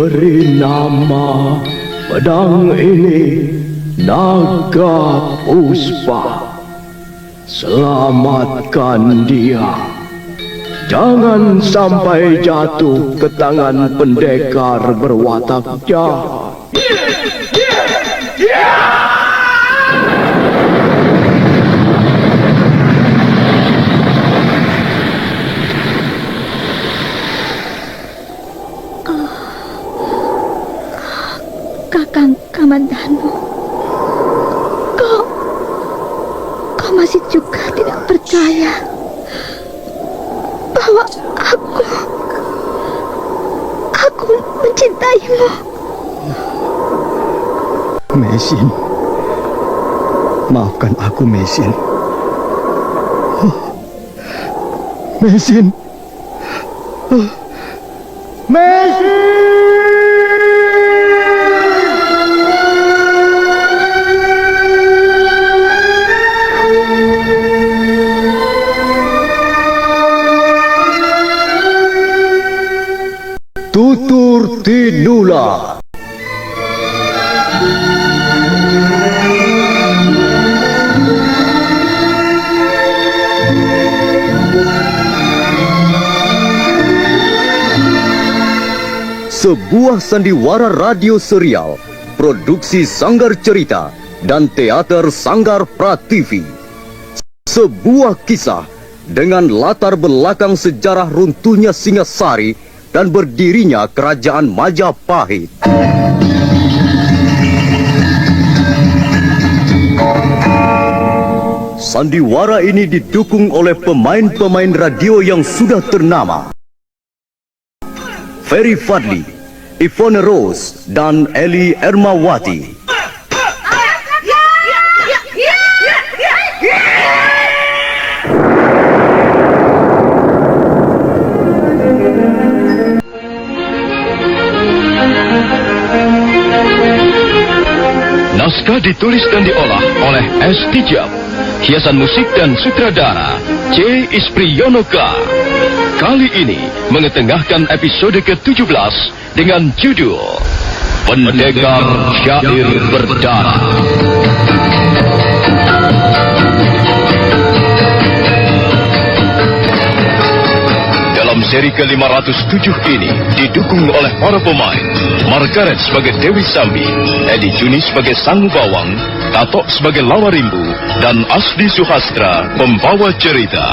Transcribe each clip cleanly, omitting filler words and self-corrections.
Beri nama pedang ini Naga Puspa. Selamatkan dia. Jangan sampai jatuh ke tangan pendekar berwatak jahat. Kakang Kamandanu, kau masih juga tidak percaya bahwa aku mencintaimu. Mesin, maafkan aku, Mesin. Mesin, Mesin. Tutur Tinula. Sebuah sandiwara radio serial, produksi Sanggar Cerita dan Teater Sanggar Prativi. Sebuah kisah dengan latar belakang sejarah runtuhnya Singasari dan berdirinya Kerajaan Majapahit. Sandiwara ini didukung oleh pemain-pemain radio yang sudah ternama. Ferry Fadli, Ivone Rose, dan Eli Ermawati. Naskah ditulis dan diolah oleh S. Tijab. Hiasan musik dan sutradara C. Ispriyonoka. Kali ini mengetengahkan episode ke-17 dengan judul Pendekar Syair Berdarah. Dalam seri ke-507 ini didukung oleh para pemain Margaret sebagai Dewi Sambi, Edi Juni sebagai Sang Bawang, Tatok sebagai Lawarimbu, dan Asdi Suhastra pembawa cerita.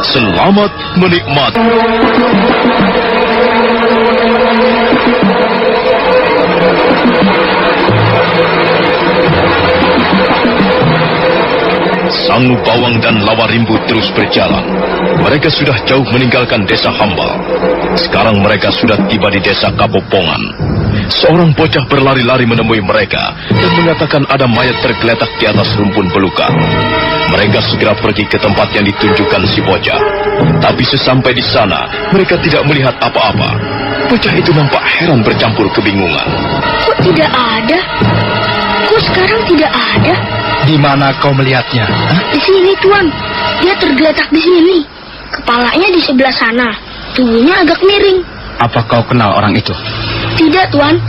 Selamat menikmati. Sang Bawang dan Lawarimbu terus berjalan. Mereka sudah jauh meninggalkan desa Hambal. Sekarang mereka sudah tiba di desa Kapopongan. Seorang bocah berlari-lari menemui mereka dan mengatakan ada mayat tergeletak di atas rumpun belukar. Mereka segera pergi ke tempat yang ditunjukkan si bocah. Tapi sesampai di sana, mereka tidak melihat apa-apa. Bocah itu nampak heran bercampur kebingungan. Kok tidak ada? Kok sekarang tidak ada? Di mana kau melihatnya? Di sini, Tuan. Dia tergeletak di sini. Kepalanya di sebelah sana. Tubuhnya agak miring. Apa kau kenal orang itu? Tidak, Tuan.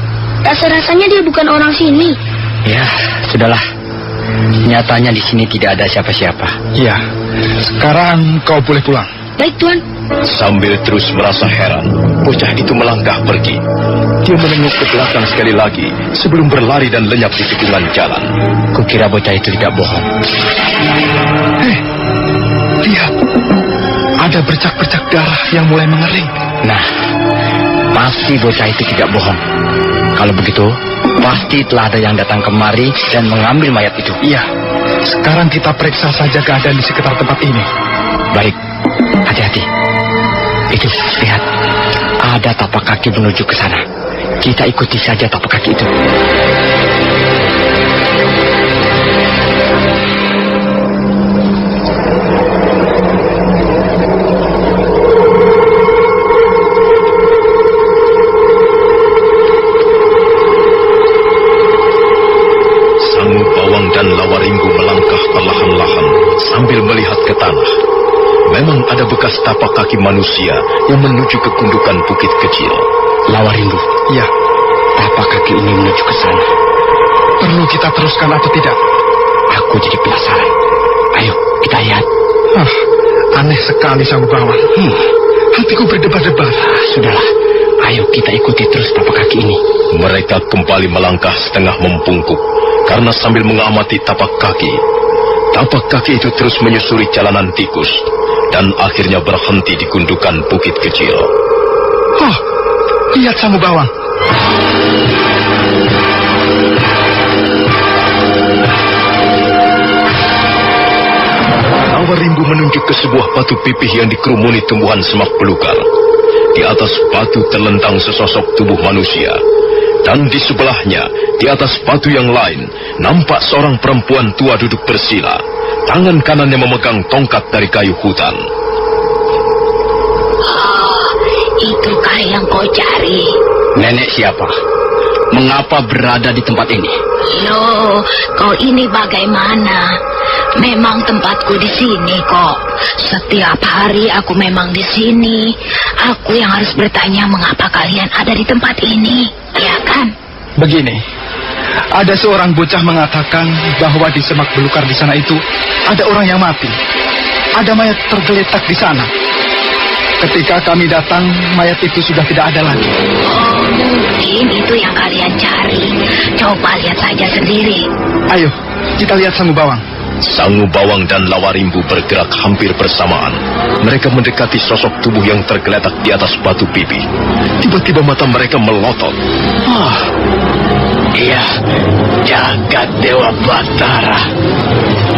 Rasa-rasanya dia bukan orang sini. Ya, sudahlah. Nyatanya di sini tidak ada siapa-siapa. Ya, sekarang kau boleh pulang. Baik, Tuan. Sambil terus merasa heran, bocah itu melangkah pergi. Dia menengok ke belakang sekali lagi sebelum berlari dan lenyap di tikungan jalan. Kukira bocah itu tidak bohong. Hei, lihat. Ada bercak-bercak darah yang mulai mengering. Nah, pasti bocah itu tidak bohong. Kalau begitu, pasti telah ada yang datang kemari dan mengambil mayat itu. Iya, sekarang kita periksa saja keadaan di sekitar tempat ini. Baik, hati-hati. Itu, lihat. Ada tapak kaki menuju ke sana. Kita ikuti saja tapak kaki itu. Dan Lawarimbu melangkah perlahan-lahan sambil melihat ke tanah. Memang ada bekas tapak kaki manusia yang menuju ke gundukan bukit kecil. Lawarimbu, ya, tapak kaki ini menuju ke sana. Perlu kita teruskan atau tidak? Aku jadi penasaran. Ayo, kita lihat. Aneh sekali Sang Bawang. Hatiku berdebar-debar. Sudahlah, ayo kita ikuti terus tapak kaki ini. Mereka kembali melangkah setengah membungkuk karena sambil mengamati tapak kaki itu terus menyusuri jalanan tikus dan akhirnya berhenti di gundukan bukit kecil. Lihat Sang Bawang. Lawarimbu menunjuk ke sebuah batu pipih yang dikerumuni tumbuhan semak belukar. Di atas batu terlentang sesosok tubuh manusia. Dan di sebelahnya, di atas batu yang lain, nampak seorang perempuan tua duduk bersila. Tangan kanannya memegang tongkat dari kayu hutan. Itukah yang kau cari? Nenek siapa? Mengapa berada di tempat ini? Loh, kau ini bagaimana? Memang tempatku di sini kok. Setiap hari aku memang di sini. Aku yang harus bertanya mengapa kalian ada di tempat ini, ya kan? Begini, ada seorang bocah mengatakan bahwa di semak belukar di sana itu ada orang yang mati. Ada mayat tergeletak di sana. Ketika kami datang, mayat itu sudah tidak ada lagi. Oh, mungkin itu yang kalian cari. Coba lihat saja sendiri. Ayo, kita lihat Sang Bawang. Sangu Bawang dan Lawarimbu bergerak hampir bersamaan. Mereka mendekati sosok tubuh yang tergeletak di atas batu pipih. Tiba-tiba mata mereka melotot. Iya, jagat Dewa Batara.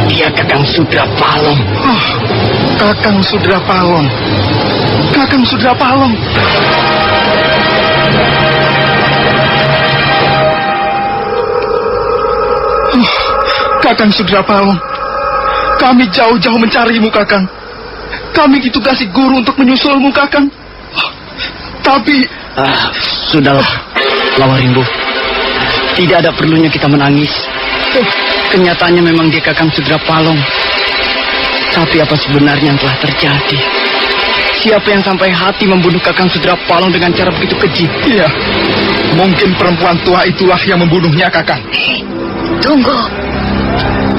Dia Kakang Sudrapalong. Kakang Sudrapalong. Kakang Sudrapalong. Kakang Sudrapalong. Kami jauh-jauh mencarimu, Kakang. Kami ditugasi guru untuk menyusulmu, Kakang. Tapi... Sudahlah, Lawarimbu. Tidak ada perlunya kita menangis. Kenyataannya memang dia Kakang Sudrapalong. Tapi apa sebenarnya yang telah terjadi? Siapa yang sampai hati membunuh Kakang Sudrapalong dengan cara begitu keji? iya, mungkin perempuan tua itulah yang membunuhnya, Kakang. Tunggu.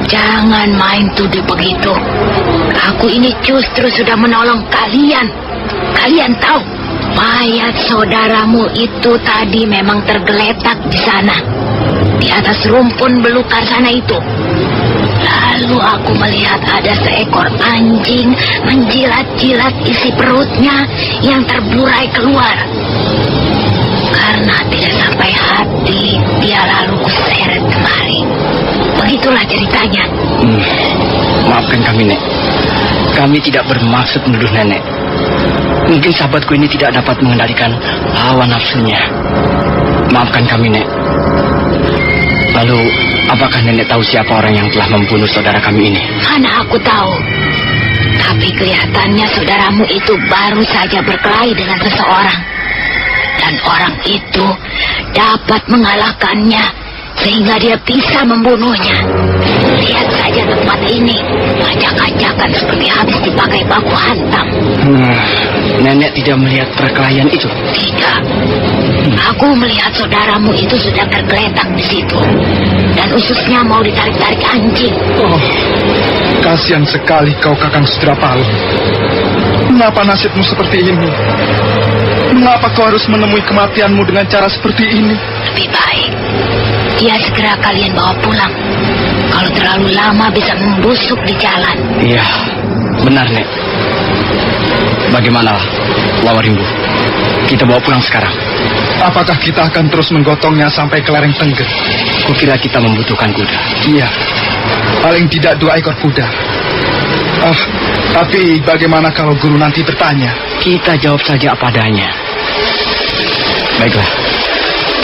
Jangan main tuduh begitu. Aku ini justru sudah menolong kalian. Kalian tahu, mayat saudaramu itu tadi memang tergeletak di sana. Di atas rumpun belukar sana itu. Lalu aku melihat ada seekor anjing menjilat-jilat isi perutnya yang terburai keluar. Karena tidak sampai hati, dia lalu kuseret kemari. Begitulah ceritanya. Maafkan kami, Nek. Kami tidak bermaksud menuduh Nenek. Mungkin sahabatku ini tidak dapat mengendalikan hawa nafsunya. Maafkan kami, Nek. Lalu, apakah Nenek tahu siapa orang yang telah membunuh saudara kami ini? Mana aku tahu. Tapi kelihatannya saudaramu itu baru saja berkelahi dengan seseorang. Dan orang itu dapat mengalahkannya sehingga dia bisa membunuhnya. Lihat saja tempat ini, acak-acakan seperti habis dipakai baku hantam. Nenek tidak melihat perkelahian itu? Tidak. Aku melihat saudaramu itu sudah tergeletak di situ. Dan ususnya mau ditarik-tarik anjing. Kasihan sekali kau, Kakang Sudrapalong. Mengapa nasibmu seperti ini? Mengapa kau harus menemui kematianmu dengan cara seperti ini? Lebih baik dia segera kalian bawa pulang. Kalau terlalu lama bisa membusuk di jalan. Iya, benar, Nek. Bagaimana, Lawarimbu? Kita bawa pulang sekarang. Apakah kita akan terus menggotongnya sampai ke lereng Tengger? Kukira kita membutuhkan kuda. Iya, paling tidak 2 ekor kuda. Tapi bagaimana kalau guru nanti bertanya? Kita jawab saja apa adanya. Baiklah,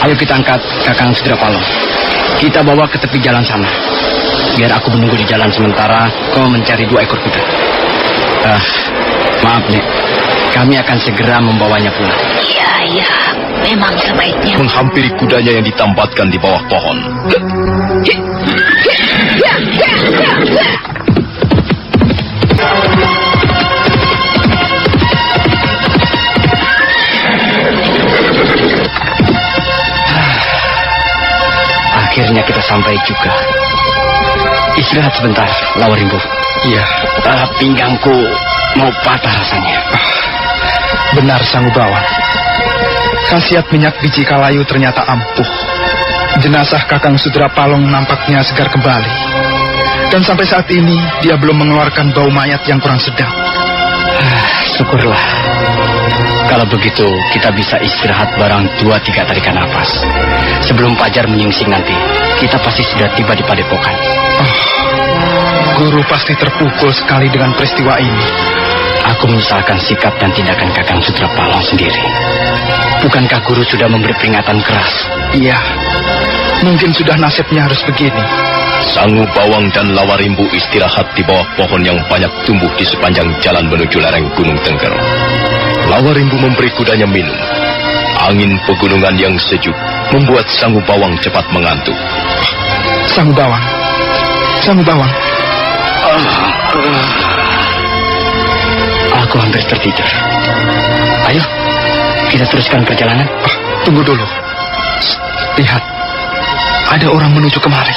ayo kita angkat Kakang Sudrapalong. Kita bawa ke tepi jalan sana. Biar aku menunggu di jalan sementara kau mencari 2 ekor kuda. Maaf, Nek. Kami akan segera membawanya pulang. Iya, memang sebaiknya. Menghampiri kudanya yang ditambatkan di bawah pohon. akhirnya kita sampai juga. Istirahat sebentar, Lawarimbu. Iya. Pinggangku mau patah rasanya. Benar, Sanggubawan. Khasiat minyak biji kalayu ternyata ampuh. Jenazah Kakang Sudrapalong nampaknya segar kembali. Dan sampai saat ini dia belum mengeluarkan bau mayat yang kurang sedap. Syukurlah. Kalau begitu kita bisa istirahat barang 2-3 tarikan nafas. Sebelum fajar menyingsing nanti, kita pasti sudah tiba di padepokan. Guru pasti terpukul sekali dengan peristiwa ini. Aku menyesalkan sikap dan tindakan Kakang Sudrapalong sendiri. Bukankah guru sudah memberi peringatan keras? Iya, mungkin sudah nasibnya harus begini. Sangu Bawang dan Lawarimbu istirahat di bawah pohon yang banyak tumbuh di sepanjang jalan menuju lereng Gunung Tengger. Lawarimbu memberi kudanya minum. Angin pegunungan yang sejuk membuat Sangu Bawang cepat mengantuk. Sanggubawan, Sanggubawan. Aku hampir tertidur. Ayo, kita teruskan perjalanan. Tunggu dulu. Lihat, ada orang menuju kemari.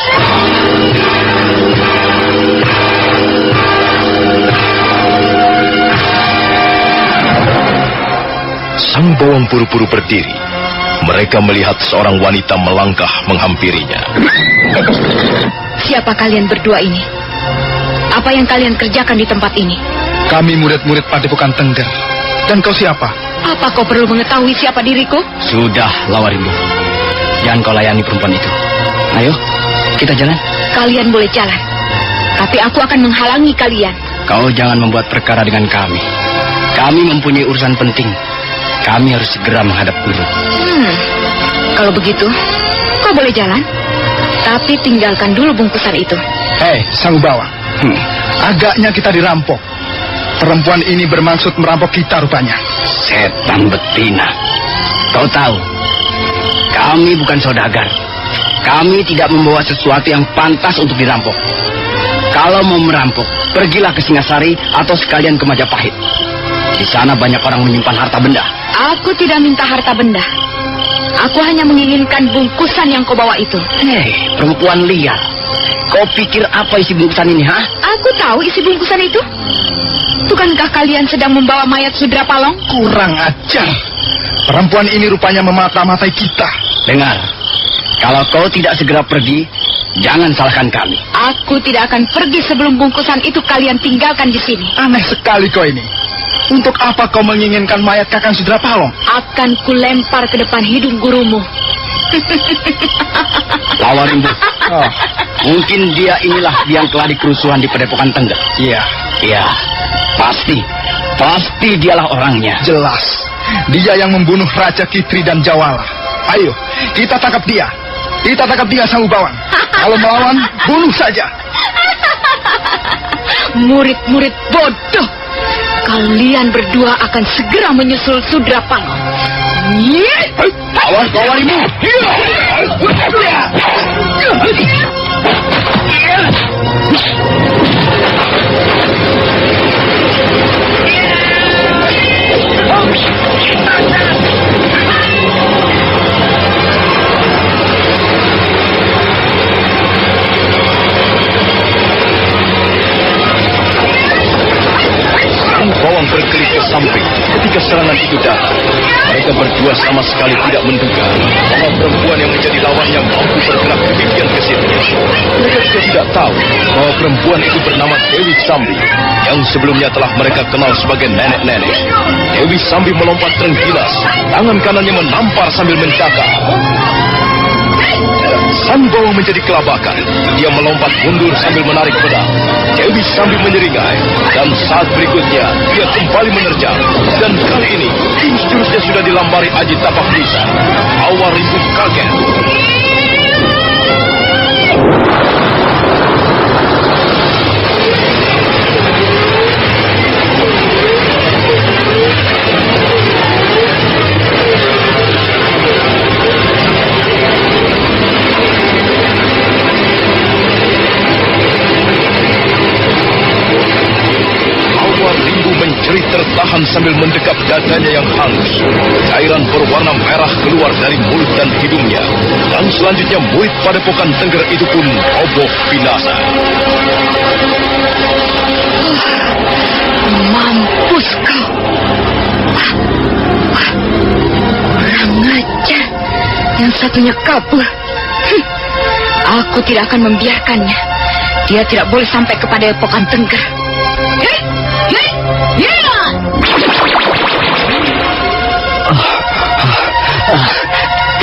Sang Bawang buru-buru berdiri. Mereka melihat seorang wanita melangkah menghampirinya. Siapa kalian berdua ini? Apa yang kalian kerjakan di tempat ini? Kami murid-murid Padepokan Tengger. Dan kau siapa? Apa kau perlu mengetahui siapa diriku? Sudah, Lawarimbu. Jangan kau layani perempuan itu. Ayo, kita jalan. Kalian boleh jalan, tapi aku akan menghalangi kalian. Kau jangan membuat perkara dengan kami. Kami mempunyai urusan penting. Kami harus segera menghadap guru. Kalau begitu, kau boleh jalan, tapi tinggalkan dulu bungkusan itu. Hei, Sanggubawan. Agaknya kita dirampok. Perempuan ini bermaksud merampok kita rupanya. Setan betina. Kau tahu, kami bukan saudagar. Kami tidak membawa sesuatu yang pantas untuk dirampok. Kalau mau merampok, pergilah ke Singasari atau sekalian ke Majapahit. Di sana banyak orang menyimpan harta benda. Aku tidak minta harta benda. Aku hanya menginginkan bungkusan yang kau bawa itu. Hei, perempuan liar. Kau pikir apa isi bungkusan ini, ha? Aku tahu isi bungkusan itu. Bukankah kalian sedang membawa mayat Sudrapalong? Kurang ajar. Perempuan ini rupanya memata-matai kita. Dengar, kalau kau tidak segera pergi, jangan salahkan kami. Aku tidak akan pergi sebelum bungkusan itu kalian tinggalkan di sini. Aneh sekali kau ini. Untuk apa kau menginginkan mayat Kakang Sudrapalong? Akan kulempar ke depan hidung gurumu. Lawarimbu. Mungkin dia inilah yang telah dikerusuhan di Padepokan Tengger. Iya, pasti dialah orangnya. Jelas, dia yang membunuh Raja Kitri dan Jawala. Ayo, kita tangkap dia. Kita tangkap dia, Sanggubawan. Kalau melawan, bunuh saja. Murid-murid bodoh. Kalian berdua akan segera menyusul Sudrapalong. Awas, Lawarimbu. Bawang berkelip ke samping ketika serangan itu datang. Mereka berdua sama sekali tidak menduga bahwa perempuan yang menjadi lawannya mampu bergerak demikian ke situ. Mereka juga tidak tahu bahwa perempuan itu bernama Dewi Sambi, yang sebelumnya telah mereka kenal sebagai nenek-nenek. Dewi Sambi melompat terenggilas, tangan kanannya menampar sambil mencakar. Sang Bawang menjadi kelabakan. Dia melompat mundur sambil menarik pedang. Dewi Sambi menyeringai. Dan saat berikutnya, dia kembali menerjang. Dan kali ini, jurus-jurusnya sudah dilambari Aji Tapak Nisa. Lawarimbu kaget. Tertahan sambil mendekap dadanya yang hangus. Cairan berwarna merah keluar dari mulut dan hidungnya. Dan selanjutnya murid Padepokan Tengger itu pun roboh binasa. Mampus kau. Kurang ajar. Yang satunya kabur. Aku tidak akan membiarkannya. Dia tidak boleh sampai kepada Padepokan Tengger.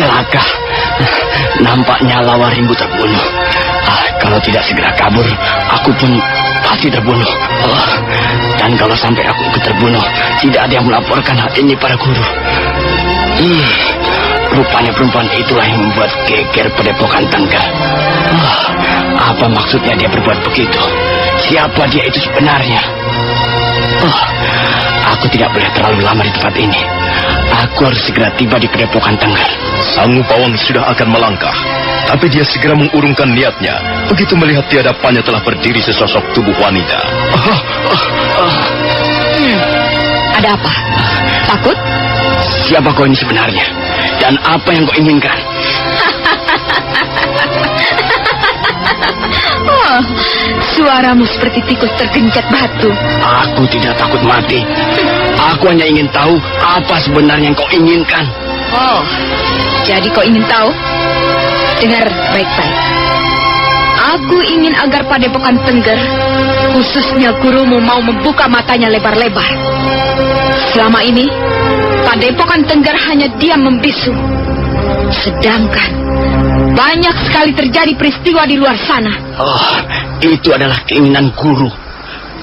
Celaka. Nampaknya Lawarimbu terbunuh. Kalau tidak segera kabur, aku pun pasti terbunuh. Dan kalau sampai aku ikut terbunuh, tidak ada yang melaporkan hal ini pada guru. Rupanya perempuan itulah yang membuat geger Padepokan Tengger. Apa maksudnya dia berbuat begitu? Siapa dia itu sebenarnya? Aku tidak boleh terlalu lama di tempat ini. Aku harus segera tiba di Padepokan Tengger. Sang pawang sudah akan melangkah, tapi dia segera mengurungkan niatnya. Begitu melihat di hadapannya telah berdiri sesosok tubuh wanita. Ada apa? Takut? Siapa kau ini sebenarnya? Dan apa yang kau inginkan? Suaramu seperti tikus tergencet batu. Aku tidak takut mati. Aku hanya ingin tahu apa sebenarnya yang kau inginkan. Jadi kau ingin tahu? Dengar baik-baik. Aku ingin agar Padepokan Tengger, khususnya gurumu, mau membuka matanya lebar-lebar. Selama ini, Padepokan Tengger hanya diam membisu. Sedangkan banyak sekali terjadi peristiwa di luar sana. Itu adalah keinginan guru.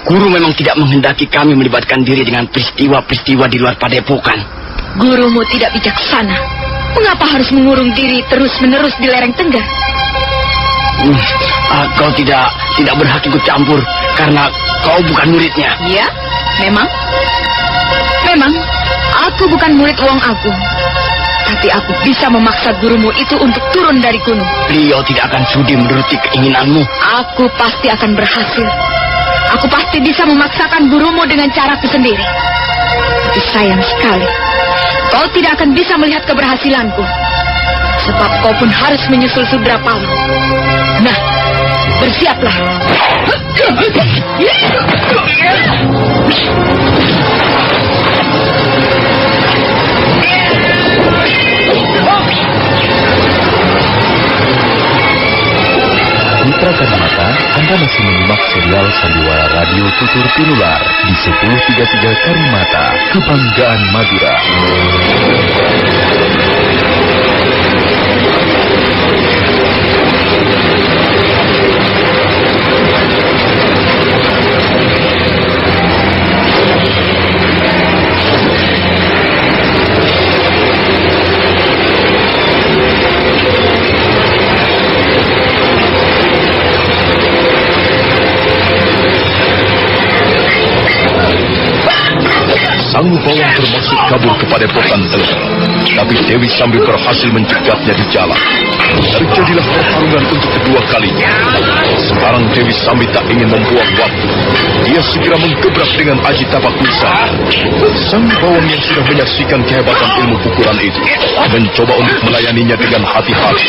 Guru memang tidak menghendaki kami melibatkan diri dengan peristiwa-peristiwa di luar Padepokan. Gurumu tidak bijaksana. Mengapa harus mengurung diri terus-menerus di lereng Tengger? Kau tidak berhak ikut campur karena kau bukan muridnya. Ya, memang. Memang, aku bukan murid Wong Agung. Tapi aku bisa memaksa gurumu itu untuk turun dari gunung. Beliau tidak akan sudi menuruti keinginanmu. Aku pasti akan berhasil. Aku pasti bisa memaksakan gurumu dengan caraku sendiri. Tapi sayang sekali, kau tidak akan bisa melihat keberhasilanku. Sebab kau pun harus menyusul Sudra Pawang. Nah, bersiaplah. Mitra Karimata, Anda masih menyimak serial Sandiwara Radio Tutur Tinular di 1033 Karimata, Kebanggaan Madura. Sang pawang bermaksud kabur ke Padepokan Tengger, tapi Dewi Sambi berhasil mencegatnya di jalan. Terjadilah pertarungan untuk kedua kalinya. Sekarang Dewi Sambi tak ingin membuang waktu. Dia segera menggebrak dengan aji tapak pusaka. Sang pawang yang sudah menyaksikan kehebatan ilmu pukulan itu mencoba untuk melayaninya dengan hati-hati.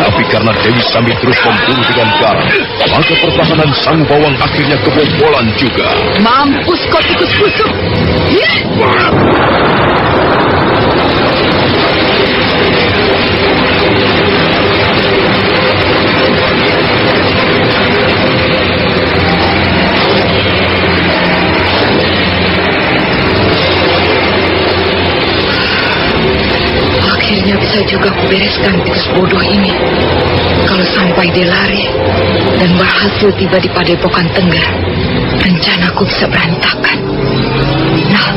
Tapi karena Dewi Sambi terus memburu dengan garang, maka pertahanan sang pawang akhirnya kebobolan juga. Mampus kau tikus busuk. Akhirnya bisa juga kubereskan tikus bodoh ini. Kalau sampai dia lari dan berhasil tiba di Padepokan Tengger, rencanaku bisa berantakan. Nah,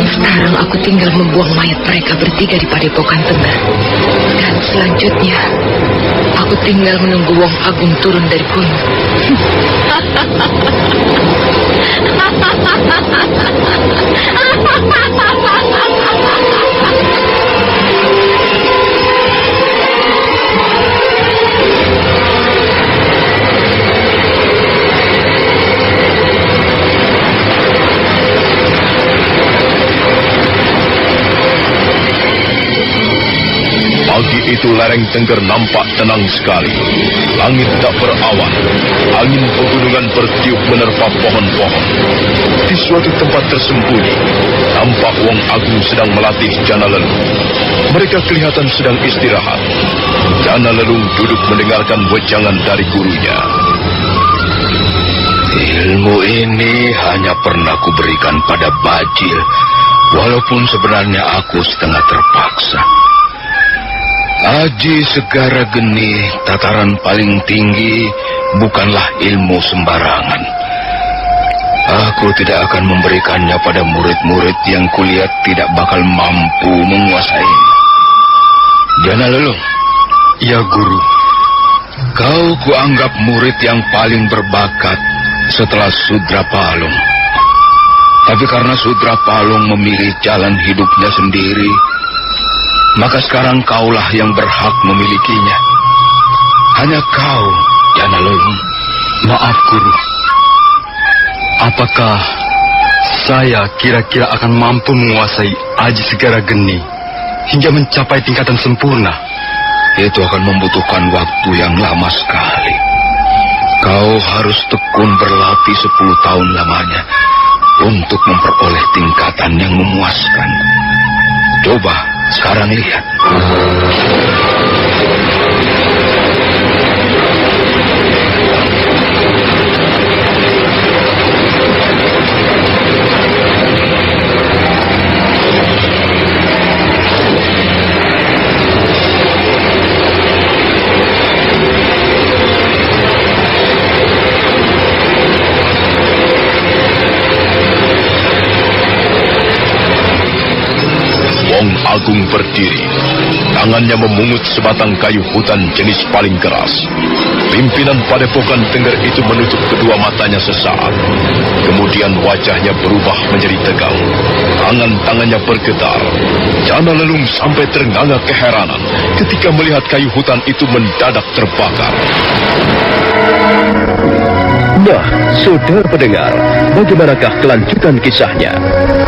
sekarang aku tinggal membuang mayat mereka bertiga di Padepokan Tengger. Dan selanjutnya, aku tinggal menunggu Wong Agung turun dari gunung. itu lereng Tengger nampak tenang sekali. Langit tak berawan. Angin pegunungan bertiup menerpa pohon-pohon. Di suatu tempat tersembunyi, nampak Wong Agung sedang melatih Jana Lelung. Mereka kelihatan sedang istirahat. Jana Lelung duduk mendengarkan wejangan dari gurunya. Ilmu ini hanya pernah kuberikan pada Bajil, walaupun sebenarnya aku setengah terpaksa. Aji Segara Geni, tataran paling tinggi, bukanlah ilmu sembarangan. Aku tidak akan memberikannya pada murid-murid yang kulihat tidak bakal mampu menguasainya. Jana Lelung. Ya, Guru. Kau kuanggap murid yang paling berbakat setelah Sudra Palung. Tapi karena Sudra Palung memilih jalan hidupnya sendiri, maka sekarang kaulah yang berhak memilikinya. Hanya kau, Jana Lelung. Maaf, Guru. Apakah saya kira-kira akan mampu menguasai Aji Segara Geni hingga mencapai tingkatan sempurna? Itu akan membutuhkan waktu yang lama sekali. Kau harus tekun berlatih 10 tahun lamanya untuk memperoleh tingkatan yang memuaskan. Coba sekarang lihat. Agung berdiri. Tangannya memungut sebatang kayu hutan jenis paling keras. Pimpinan Padepokan Tengger itu menutup kedua matanya sesaat. Kemudian wajahnya berubah menjadi tegang. Tangan-tangannya bergetar. Jana Lelung sampai ternganga keheranan ketika melihat kayu hutan itu mendadak terbakar. Nah, saudara pendengar, bagaimanakah kelanjutan kisahnya?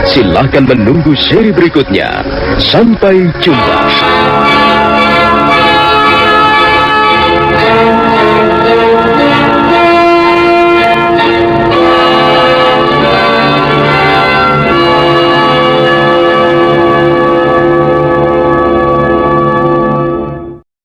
Silakan menunggu seri berikutnya. Sampai jumpa.